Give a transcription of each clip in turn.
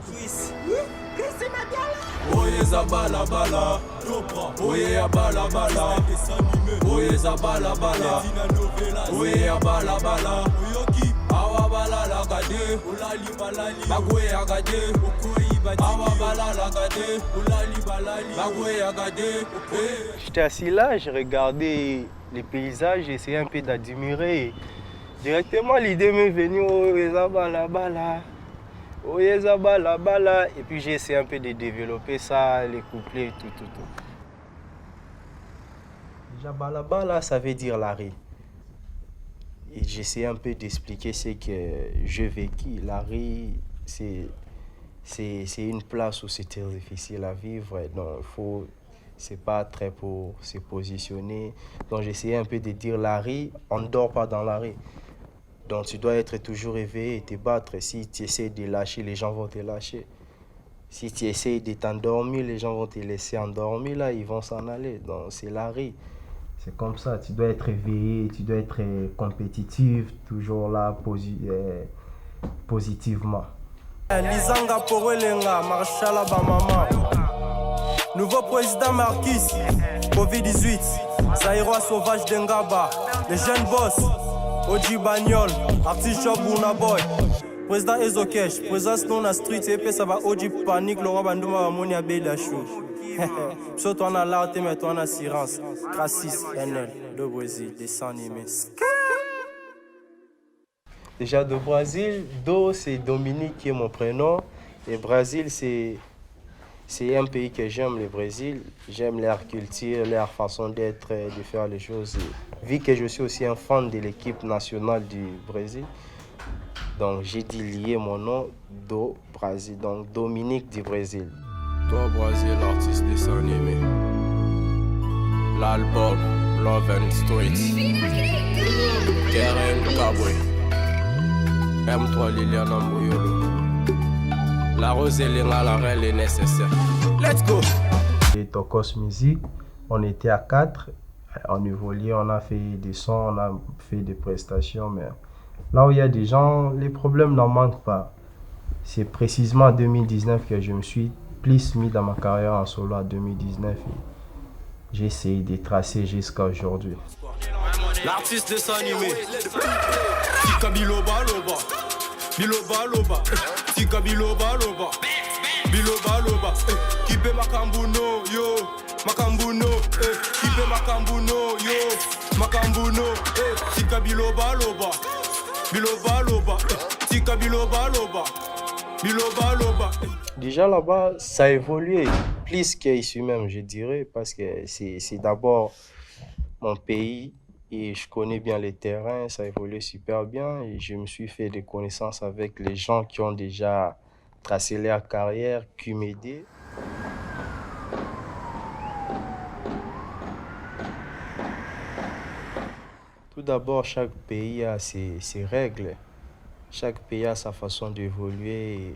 Suisse. Oye Zabala Bala, Oye Abala Bala, Oye Zabala Bala, Oye Abala Bala, Awa Bala Lagade, Ulali Balali, Bagwe Agade, Awa Bala Lagade, Ulali Balali, Bagwe Agade. J'étais assis là, j'ai regardé les paysages, j'ai essayé un peu d'admirer. Directement, l'idée m'est venue, Oye Zabala Bala. Oyeza bala bala, et puis j'ai essayé un peu de développer ça, les couplets, tout. Déjà bala bala, ça veut dire la rue. Et j'essaie un peu d'expliquer ce que je vécu. La rue, c'est une place où c'est très difficile à vivre, donc c'est pas très pour se positionner. Donc j'essayais un peu de dire la rue, on ne dort pas dans la rue. Donc tu dois être toujours éveillé et te battre. Si tu essaies de lâcher, les gens vont te lâcher. Si tu essaies de t'endormir, les gens vont te laisser endormir, là, ils vont s'en aller. Donc c'est la rue. C'est comme ça, tu dois être éveillé, tu dois être compétitif, toujours là, positivement. Lisanga Porelenga, Marshall Bamama. Nouveau président Marquis, Covid-18, Zaïrois Sauvage d'Engaba, les jeunes boss. Oji Bagnol, artiste shop Burna Boy, président Ezokesh, président Stone Street, et ça va Oji Panique, Laurent Bandouma Amonia Bedachou. Soit toi on a l'art, mais toi on a assurance. Crassis, NL, de Brésil, dessin animé. Déjà de Brésil, Do c'est Dominique qui est mon prénom, et Brésil c'est un pays que j'aime, le Brésil. J'aime leur culture, leur façon d'être, de faire les choses. Vu que je suis aussi un fan de l'équipe nationale du Brésil, donc j'ai dit lier mon nom Do Brésil, donc Dominique du Brésil. Toi Brésil, artiste dessin animé. L'album Love and Street. Keren Kabwe. M3 Liliana Mouyolo. La rose et la reine est nécessaire. Let's go! Et Tokos Music, on était à 4. On évoluait, on a fait des sons, on a fait des prestations. Mais là où il y a des gens, les problèmes n'en manquent pas. C'est précisément en 2019 que je me suis plus mis dans ma carrière en solo en 2019. J'ai essayé de tracer jusqu'à aujourd'hui. L'artiste dessin animé. Tika biloba loba. Biloba loba. Tika biloba loba. Biloba loba. Kipe makambuno yo. Makambuno. Kipe makambuno yo. Makambuno. Tika biloba loba. Biloba loba. Tika biloba loba. Biloba loba. Déjà là-bas, ça a évolué plus qu'ici même, je dirais, parce que c'est d'abord mon pays et je connais bien les terrains, ça a évolué super bien et je me suis fait des connaissances avec les gens qui ont déjà tracé leur carrière, qui m'aidaient. Tout d'abord, chaque pays a ses règles, chaque pays a sa façon d'évoluer.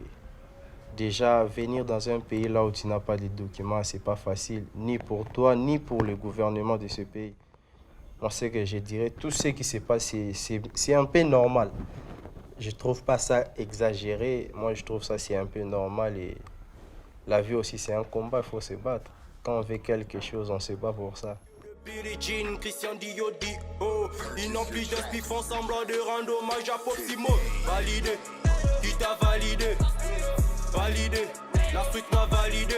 Déjà, venir dans un pays là où tu n'as pas de documents, c'est pas facile, ni pour toi, ni pour le gouvernement de ce pays. Moi, ce que je dirais, tout ce qui se passe, c'est un peu normal. Je trouve pas ça exagéré. Moi, je trouve ça c'est un peu normal. Et la vie aussi, c'est un combat, il faut se battre. Quand on veut quelque chose, on se bat pour ça. Billie Jean, Christian Diodi, oh, ils n'ont plus d'inspi, font semblant de rendre hommage à Pop Simo. Validé, qui t'a validé, validé, la street m'a validé,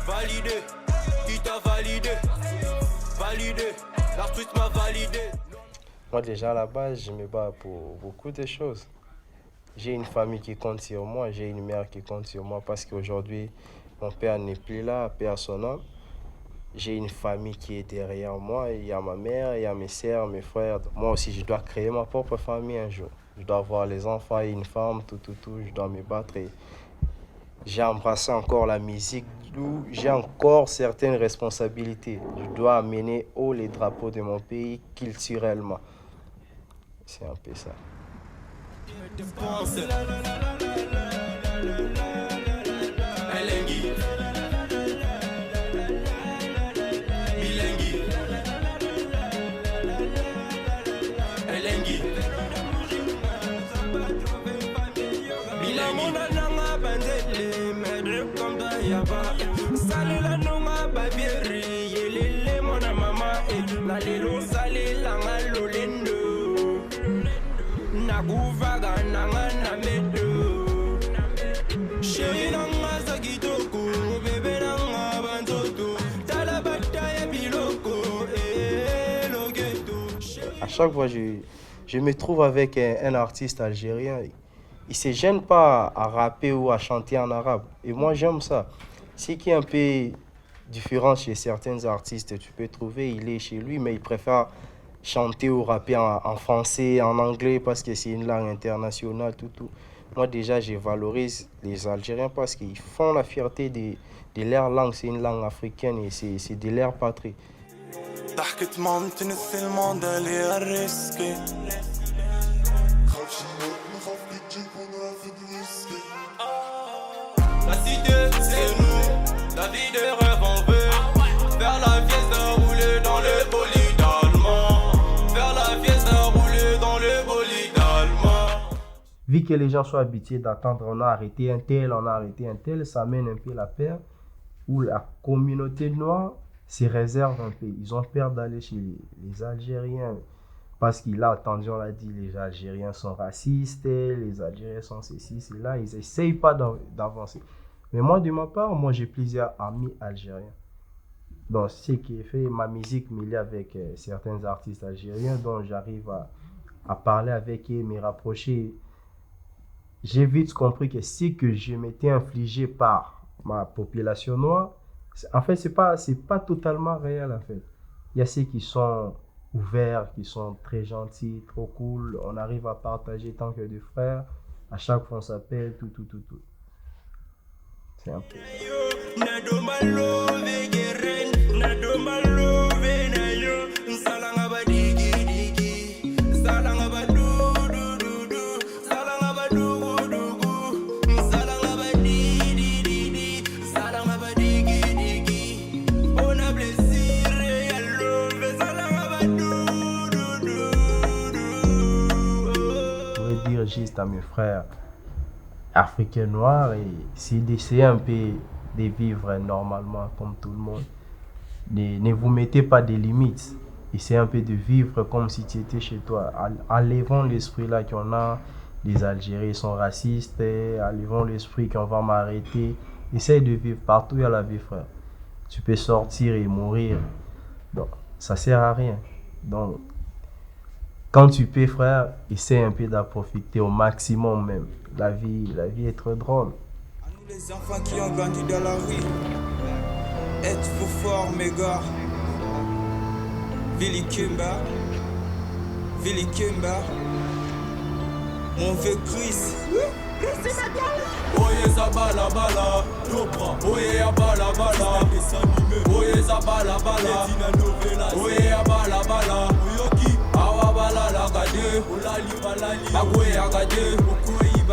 validé, qui t'a validé, validé, la street m'a validé. Moi déjà à la base, je me bats pour beaucoup de choses. J'ai une famille qui compte sur moi, j'ai une mère qui compte sur moi parce qu'aujourd'hui, mon père n'est plus là, paix à son âme. J'ai une famille qui est derrière moi, il y a ma mère, il y a mes sœurs, mes frères. Moi aussi, je dois créer ma propre famille un jour. Je dois avoir les enfants et une femme, tout, je dois me battre. Et j'ai embrassé encore la musique, où j'ai encore certaines responsabilités. Je dois amener haut les drapeaux de mon pays culturellement. C'est un peu ça. Lelo salela ngalolendo Nakuvaga nangana medo Chéri nanga sa kitoko Bébé nanga banzoto Talabata ya biloko lo ghetto. À chaque fois, je me trouve avec un artiste algérien. Il ne se gêne pas à rapper ou à chanter en arabe. Et moi, j'aime ça. Ce qui est un peu différent chez certains artistes, tu peux trouver, il est chez lui, mais il préfère chanter ou rapper en français, en anglais, parce que c'est une langue internationale, tout. Moi, déjà, je valorise les Algériens parce qu'ils font la fierté de leur langue. C'est une langue africaine et c'est de leur patrie. ضحكة مام تنث الموضة اللي الريسكي La cité c'est nous, la vie de rêve on veut faire la fiesta rouler dans le bolide allemand. Faire la fiesta rouler dans le bolide allemand. Vu que les gens sont habitués d'attendre, on a arrêté un tel, ça mène un peu la peur où la communauté noire se réserve un peu. Ils ont peur d'aller chez les Algériens parce qu'il a attendu, on l'a dit, les Algériens sont racistes, les Algériens sont ceci, cela. Ils n'essayent pas d'avancer. Mais moi, de ma part, j'ai plusieurs amis algériens. Donc, ce qui fait ma musique mêlée avec certains artistes algériens dont j'arrive à parler avec eux, me rapprocher. J'ai vite compris que ce que je m'étais infligé par ma population noire, en fait, c'est pas totalement réel, en fait. Il y a ceux qui sont ouverts, qui sont très gentils, trop cool. On arrive à partager tant que des frères. À chaque fois, on s'appelle, tout. C'est un peu... juste à mes frères africains noirs et c'est d'essayer un peu de vivre normalement comme tout le monde. Ne vous mettez pas de limites. Essayez un peu de vivre comme si tu étais chez toi. Enlevons l'esprit là qu'on a, les Algériens sont racistes, enlevons l'esprit qu'on va m'arrêter. Essaye de vivre partout, il y a la vie, frère. Tu peux sortir et mourir. Donc, ça sert à rien. Donc, quand tu peux, frère, essaie un peu d'en profiter au maximum même. La vie est trop drôle. À nous les enfants qui ont grandi dans la rue, êtes-vous forts, mes gars? Willy Kimba, mon vieux Chris. Oye za bala bala, oye ya bala bala, oye za bala bala, oye ya bala bala, awa bala la gade, bagwe ya gade,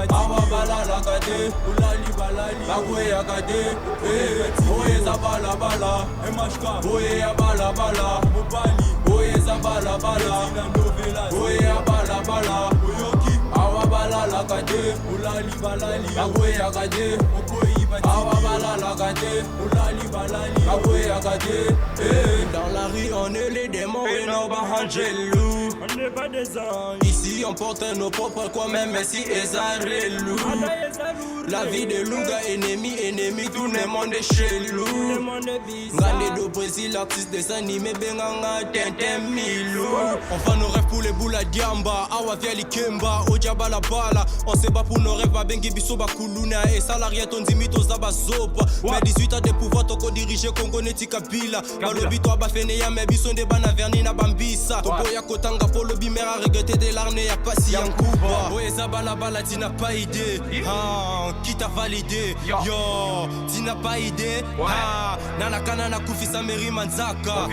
awa bala la gade, bagwe ya gade, oye za bala bala, oye ya bala bala, oye za bala bala, oye ya bala bala. Awabala la gade, ulali balali, bagwe ya gade, awabala la gade, ulali balali, bagwe ya gade. Dans la rue on est les démons et nos bahangelou. On n'est pas des anges. Ici on porte nos propres quoi même si ezarelou. La vie de Lunga, ennemi, tout le monde est chez nous. Ngane do Brésil, artiste des animés, Benganga, Tintin, Milou. On fait nos rêves pour les boules à Diamba, Awa via Likemba, Ojaba la bala. On se bat pour nos rêves, Bengi Bisoba Kuluna, et salarié ton dimito Zaba Zopa. Mais 18 ans de pouvoir, toko diriger Congo Neti Kabila. Malobi toi Bafeneya, mais Bison de Bana Vernina Bambisa. Topo ya Kotanga, Polo Bimera, regretté de l'arne, ya Passi Yankuba. Oye Zaba la bala, tu n'as pas idée. Qui t'a validé? Yo, tu n'as pas idée? Nana Kana na Kufi Sameri Manzaka.